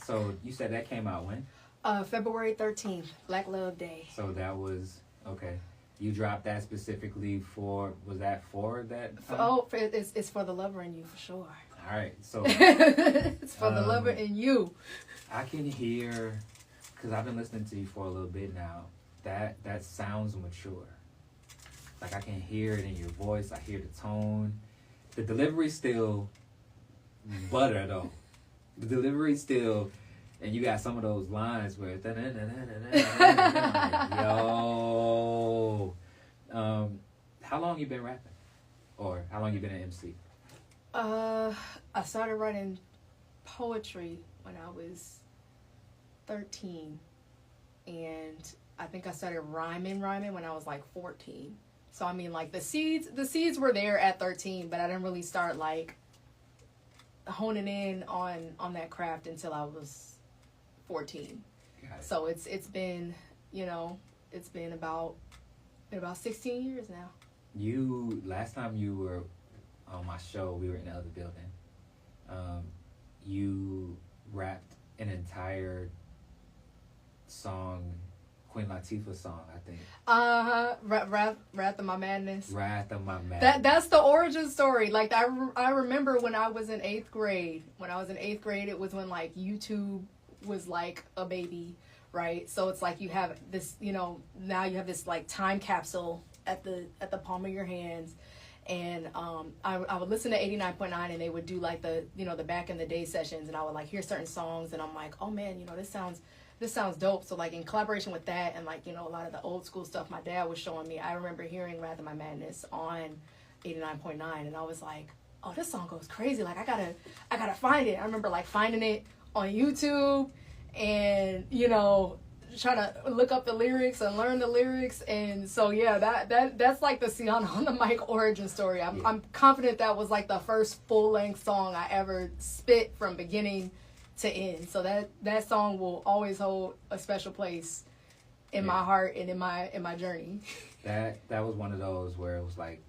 So you said that came out when? February 13th, Black Love Day. So that was, okay. You dropped that specifically was that for that time? It's for the lover in you, for sure. All right, so. It's for the lover in you. I can hear, because I've been listening to you for a little bit now, that sounds mature. Like I can hear it in your voice. I hear the tone. The delivery still butter though. The delivery still, and you got some of those lines where yo. How long you been rapping, or how long you been an MC? I started writing poetry when I was 13, and I think I started rhyming when I was like 14. So I mean, like the seeds were there at 13, but I didn't really start like honing in on that craft until I was 14. So it's been, it's been about 16 years now. Last time you were on my show, we were in the other building. You rapped an entire song, Queen Latifah's song, I think. Wrath of My Madness. Wrath of My Madness. That's the origin story. Like I remember when I was in 8th grade. When I was in 8th grade, it was when like YouTube was like a baby, right? So it's like you have this, now you have this like time capsule at the palm of your hands. And I would listen to 89.9, and they would do like the back in the day sessions, and I would like hear certain songs, and I'm like, oh man, this sounds dope. So like in collaboration with that, and like a lot of the old school stuff my dad was showing me, I remember hearing Wrath of My Madness on 89.9, and I was like, oh, this song goes crazy. Like I gotta find it. I remember like finding it on YouTube, and trying to look up the lyrics and learn the lyrics. And so yeah, that's like the Sienna on the mic origin story. I'm confident that was like the first full-length song I ever spit from beginning to end. So that song will always hold a special place in my heart and in my journey. That was one of those where it was like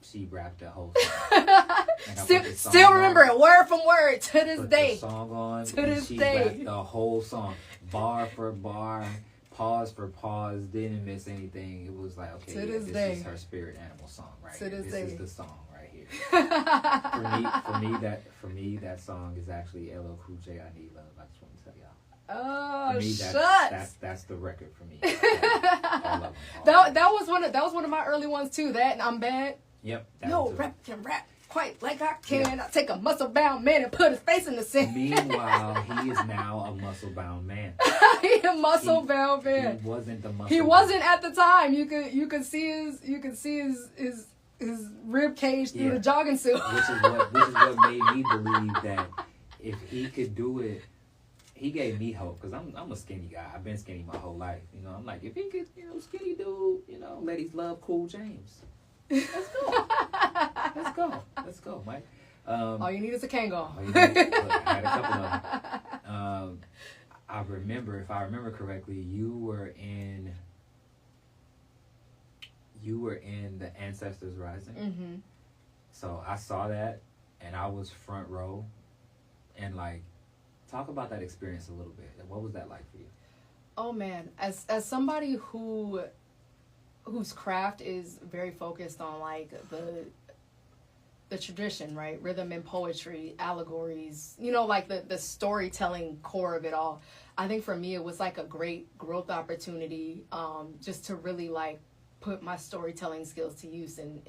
she rapped the whole song. Still remember it word from word to this day. The song on to this she day. Rapped the whole song, bar for bar, pause for pause, didn't miss anything. It was like, okay, this is her spirit animal song right here. This is the song right here. for me, that song is actually LL Cool J, I Need Love. I just want to tell y'all. Oh, for me, shucks. That's the record for me. That was one of my early ones too. That and I'm Bad. Yep. No, rap can rap quite like I can. I take a muscle-bound man and put his face in the sand. Meanwhile, he is now a muscle-bound man. He a muscle-bound man. He wasn't the muscle. He wasn't at the time. You could see his rib cage through the jogging suit. Which is what made me believe that if he could do it, he gave me hope, because I'm a skinny guy. I've been skinny my whole life. I'm like, if he could, skinny dude, ladies love Cool James. Let's go, Mike. All you need is a Kango. I had a couple of them. I remember, if I remember correctly, you were in the Ancestors Rising. Mm-hmm. So I saw that, and I was front row, and like, talk about that experience a little bit. What was that like for you? Oh man, as somebody whose craft is very focused on like the tradition, right? Rhythm and poetry, allegories, like the storytelling core of it all. I think for me it was like a great growth opportunity, just to really like put my storytelling skills to use in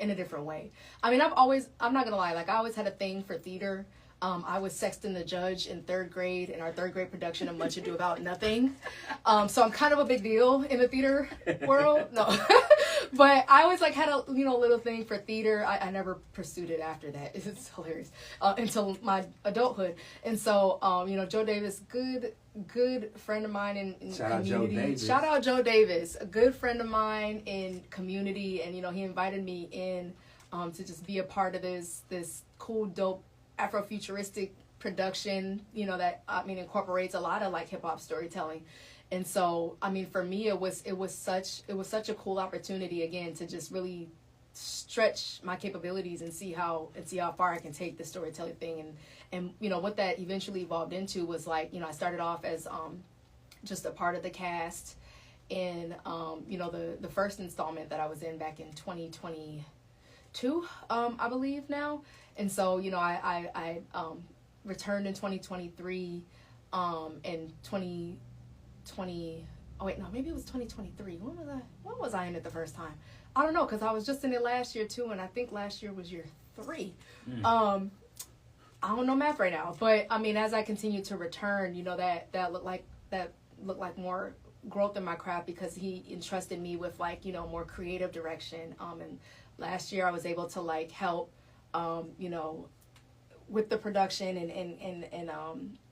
a different way. I mean, I'm not gonna lie, like I always had a thing for theater. I was Sexton the Judge in 3rd grade in our 3rd grade production of Much Ado About Nothing. So I'm kind of a big deal in the theater world. No, but I always like had a little thing for theater. I never pursued it after that. It's hilarious until my adulthood. And so Joe Davis, good friend of mine in community. Shout out Joe Davis, a good friend of mine in community, and he invited me in to just be a part of this cool, dope Afrofuturistic production, that incorporates a lot of like hip hop storytelling. And so, I mean, for me, it was such a cool opportunity again to just really stretch my capabilities and see how far I can take the storytelling thing. And you know, what that eventually evolved into was like, you know, I started off as just a part of the cast in you know, the first installment that I was in back in 2022, I believe now. And so, you know, I returned in 2023, and 2020. Oh wait, no, maybe it was 2023. When was I in it the first time? I don't know, because I was just in it last year too, and I think last year was year 3. I don't know math right now, but I mean, as I continue to return, you know, that looked like more growth in my craft, because he entrusted me with, like, you know, more creative direction. And last year I was able to like help, you know, with the production and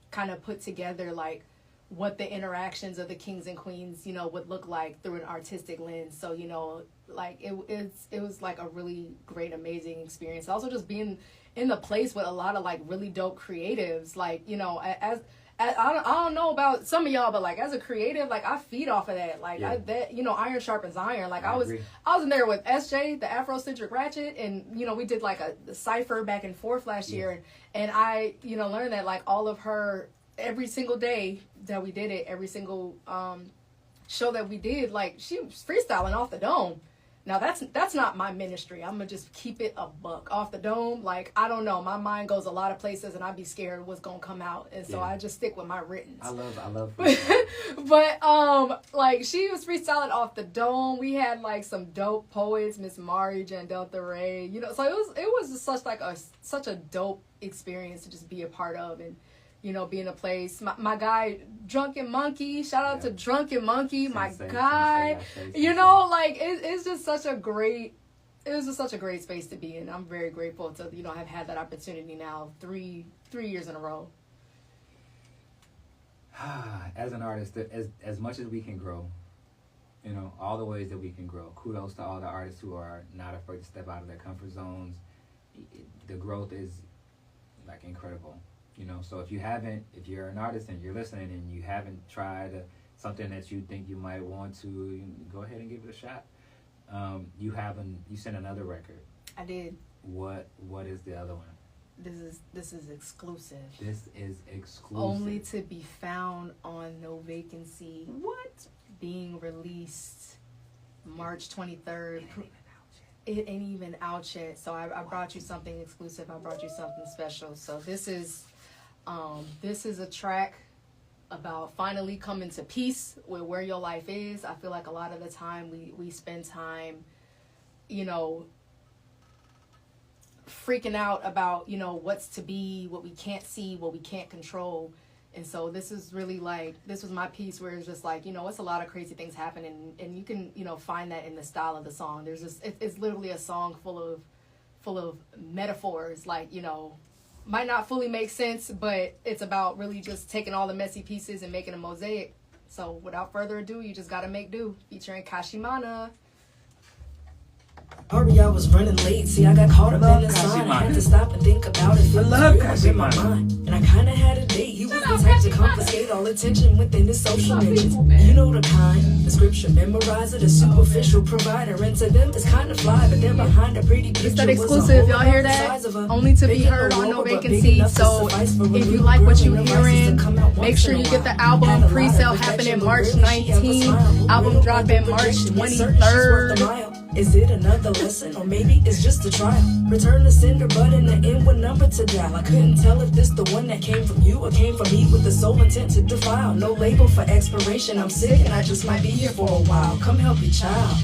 kind of put together like what the interactions of the kings and queens, you know, would look like through an artistic lens. So, you know, like it was like a really great, amazing experience. Also just being in the place with a lot of like really dope creatives, like, you know, as I don't know about some of y'all, but like as a creative, like I feed off of that. Like that, you know, iron sharpens iron. Like I was in there with SJ, the Afrocentric Ratchet, and you know, we did like a cipher back and forth last year, and I, you know, learned that like all of her, every single day that we did it, every single show that we did, like she was freestyling off the dome. Now that's not my ministry. I'm gonna just keep it a buck off the dome. Like, I don't know, my mind goes a lot of places, and I'd be scared what's gonna come out, and so I just stick with my writtens. I love but like she was freestyling off the dome. We had like some dope poets, Miss Mari, Jandelta Ray, you know, so it was just such a dope experience to just be a part of, and you know, be in a place. My guy, Drunken Monkey, shout out to Drunken Monkey, my guy. You know, like it's just such a great space to be in. I'm very grateful to, you know, have had that opportunity now 3 years in a row. As an artist, as much as we can grow, you know, all the ways that we can grow. Kudos to all the artists who are not afraid to step out of their comfort zones. The growth is like incredible. You know, so if you're an artist and you're listening and you haven't tried something that you think you might want to, go ahead and give it a shot. You sent another record. I did. What is the other one? This is exclusive. This is exclusive. Only to be found on No Vacancy. What? Being released March 23rd. It ain't even out yet. So I brought you something exclusive. I brought you something special. So this is a track about finally coming to peace with where your life is. I feel like a lot of the time we spend time, you know, freaking out about, you know, what's to be, what we can't see, what we can't control. And so this is really like, this was my piece where it's just like, you know, it's a lot of crazy things happening, and you can, you know, find that in the style of the song. There's just, it's literally a song full of metaphors, like, you know, might not fully make sense, but it's about really just taking all the messy pieces and making a mosaic. So without further ado, you just gotta make do, featuring Kashimana. Sorry, I was running late. See, I got caught up in the sun. I had to stop and think about it. I love Kashimana. And I kinda had a date. He was the type to confiscate all attention within his social mentions. You know the kind, the scripture memorizer, the superficial provider. And to them, it's kinda fly, but then behind a pretty picture. It's that exclusive, y'all hear that? Only to be heard on No Vacancy. So if you like what you're hearing, make sure you get the album. Pre-sale happening March 19th. Album dropping March 23rd. Is it another lesson, or maybe it's just a trial? Return the sender button, the end what number to dial. I couldn't tell if this the one that came from you or came from me with the sole intent to defile. No label for expiration, I'm sick and I just might be here for a while. Come help your child.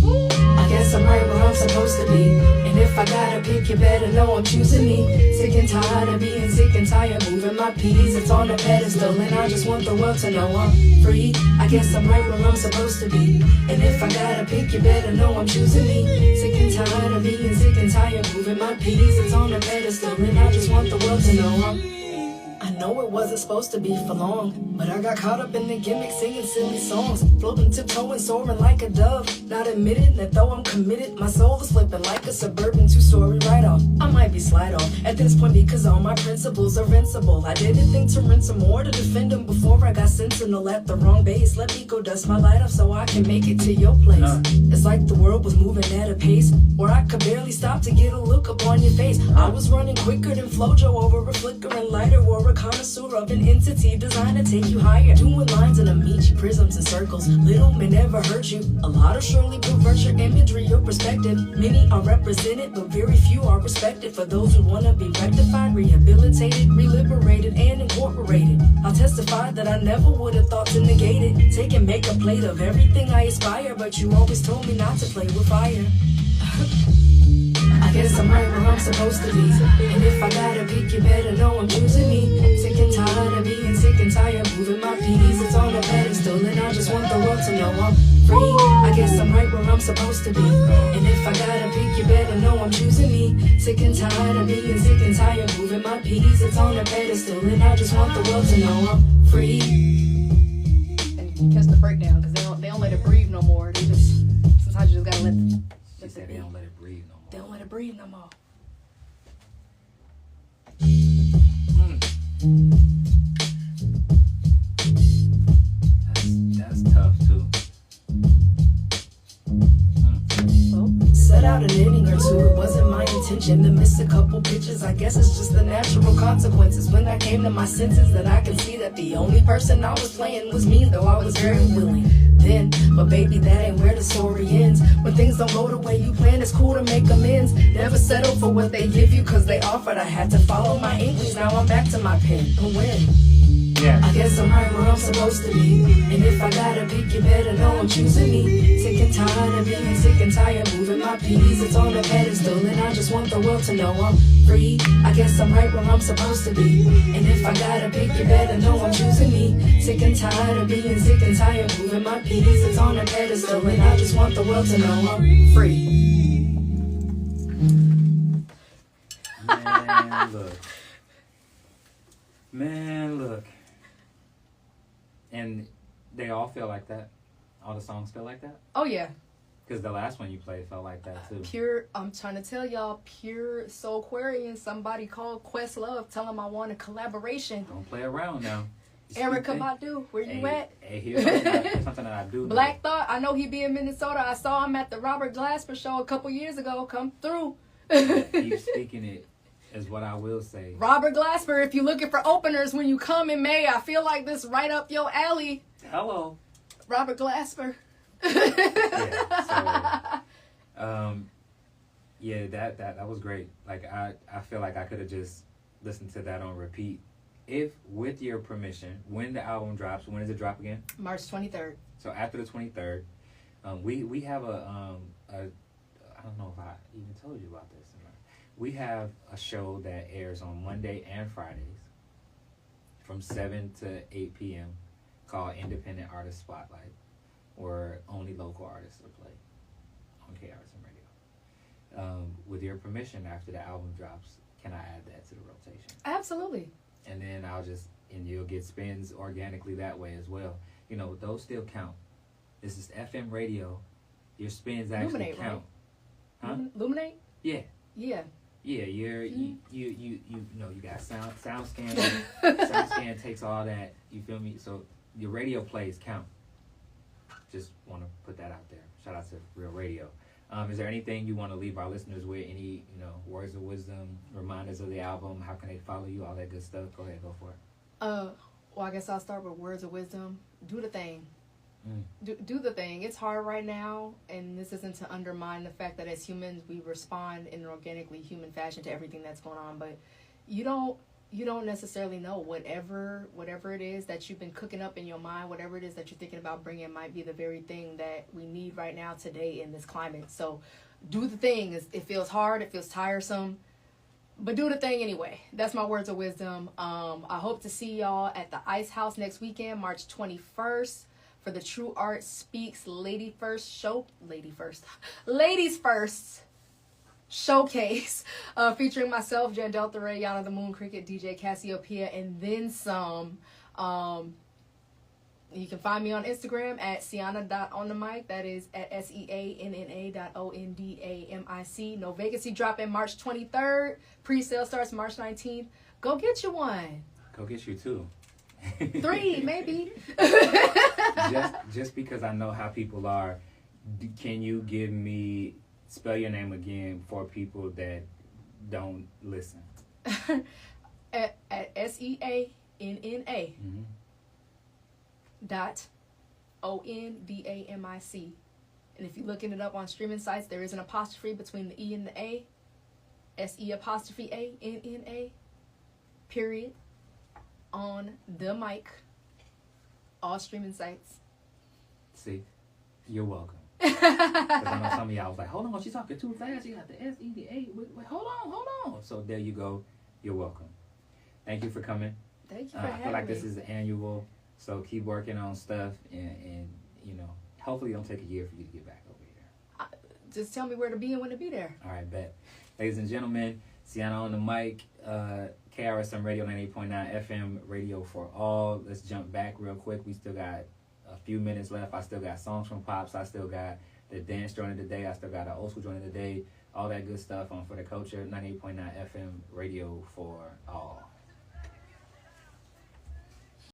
I guess I'm right where I'm supposed to be. And if I gotta pick, you better know I'm choosing me. Sick and tired of being sick and tired, moving my peas. It's on a pedestal and I just want the world to know I'm free. I guess I'm right where I'm supposed to be. And if I gotta pick, you better know I'm choosing me. Sick and tired of being sick and tired, moving my peas. It's on a pedestal and I just want the world to know I'm know it wasn't supposed to be for long, but I got caught up in the gimmick, singing silly songs, floating, tiptoeing, soaring like a dove. Not admitting that though I'm committed, my soul is flipping like a suburban two-story write-off. I might be slide off at this point because all my principles are invincible. I didn't think to rinse them or to defend them before I got sentinel at the wrong base. Let me go dust my light off so I can make it to your place. It's like the world was moving at a pace where I could barely stop to get a look upon your face. I was running quicker than Flojo over a flickering lighter, or a connoisseur of an entity designed to take you higher. Doing lines in Amici, prisms and circles. Little may never hurt you. A lot will surely pervert your imagery, your perspective. Many are represented, but very few are respected. For those who want to be rectified, rehabilitated, reliberated, and incorporated. I'll testify that I never would have thought to negate it. Take and make a plate of everything I aspire, but you always told me not to play with fire. I guess I'm right where I'm supposed to be. And if I gotta pick, you better know I'm choosing me. Sick and tired of being sick and tired, moving my peas. It's on a pedestal, and I just want the world to know I'm free. I guess I'm right where I'm supposed to be. And if I gotta pick, you better know I'm choosing me. Sick and tired of being sick and tired, moving my peas. It's on a pedestal, and I just want the world to know I'm free. And catch the breakdown, because they don't let it breathe no more. They just, sometimes you just gotta let She said they don't let it breathe no more. They don't let it breathe no more. That's tough too. Set out an inning or two, it wasn't my intention to miss a couple pitches. I guess it's just the natural consequences. When I came to my senses, that I can see that the only person I was playing was me, though I was very willing then. But baby, that ain't where the story ends. When things don't go the way you planned, it's cool to make amends. Never settle for what they give you, cause they offered. I had to follow my inklings, now I'm back to my pen. A win. Yeah. I guess I'm right where I'm supposed to be. And if I gotta pick, you better know I'm choosing me. Sick and tired of being sick and tired, moving my peas. It's on a pedestal, and I just want the world to know I'm free. I guess I'm right where I'm supposed to be. And if I gotta pick, you better know I'm choosing me. Sick and tired of being sick and tired, moving my peas. It's on a pedestal, and I just want the world to know I'm free. Man, look. Man, look. And they all feel like that. All the songs feel like that. Oh yeah. Because the last one you played felt like that too. Pure, I'm trying to tell y'all, pure Soulquarian. Somebody called Questlove, tell him I want a collaboration. Don't play around now. Erica Badu, where you at? Hey, here's something that I do. Black Thought, I know he be in Minnesota. I saw him at the Robert Glasper show a couple years ago. Come through. Keep speaking it, is what I will say. Robert Glasper, if you're looking for openers when you come in May, I feel like this right up your alley. Hello. Robert Glasper. Yeah, that was great. Like I feel like I could have just listened to that on repeat. If, with your permission, when the album drops, when does it drop again? March 23rd. So after the 23rd, we have a I don't know if I even told you about this. We have a show that airs on Monday and Fridays from 7 to 8 p.m. called Independent Artist Spotlight, where only local artists are played on KRSM Radio. With your permission, after the album drops, can I add that to the rotation? Absolutely. And then and you'll get spins organically that way as well. You know, those still count. This is FM radio. Your spins actually Luminate, count. Right? Huh? Luminate? Yeah. Yeah. Yeah, you know, you got sound scan. Sound scan takes all that. You feel me? So your radio plays count. Just want to put that out there. Shout out to Real Radio. Is there anything you want to leave our listeners with? Any, words of wisdom, reminders of the album? How can they follow you? All that good stuff. Go ahead, go for it. Well, I guess I'll start with words of wisdom. Do the thing. Do the thing. It's hard right now, and this isn't to undermine the fact that as humans we respond in an organically human fashion to everything that's going on, but you don't necessarily know whatever it is that you've been cooking up in your mind, whatever it is that you're thinking about bringing might be the very thing that we need right now today in this climate. So do the thing. It feels hard, it feels tiresome, but do the thing anyway. That's my words of wisdom. I hope to see y'all at the Ice House next weekend, March 21st. For the True Art Speaks Ladies First showcase featuring myself, Jen Delta Ray, Yana the Moon Cricket, DJ Cassiopeia, and then some. You can find me on Instagram at Sienna.onthemic. That is at SEANNA.ONDAMIC. No Vacancy dropping March 23rd. Pre-sale starts March 19th. Go get you one. Go get you 2. 3, maybe. just because I know how people are, can you give me, spell your name again for people that don't listen? at SEANNA. Mm-hmm. .ONDAMIC. And if you're looking it up on streaming sites, there is an apostrophe between the E and the A. SEANNA. Period. On the mic. All streaming sites. See, you're welcome. Because I know some of y'all was like, hold on, she's talking too fast. You got the S, E, the A. Wait, hold on. So there you go. You're welcome. Thank you for coming. Thank you for having me. I feel like this is annual. So keep working on stuff, and hopefully it don't take a year for you to get back over here. Just tell me where to be and when to be there. All right, bet. Ladies and gentlemen, Sienna on the mic, KRSM Radio 98.9 FM Radio for all. Let's jump back real quick. We still got a few minutes left. I still got songs from Pops. I still got the dance joint of the day. I still got the old school joint of the day. All that good stuff on For the Culture, 98.9 FM Radio for all.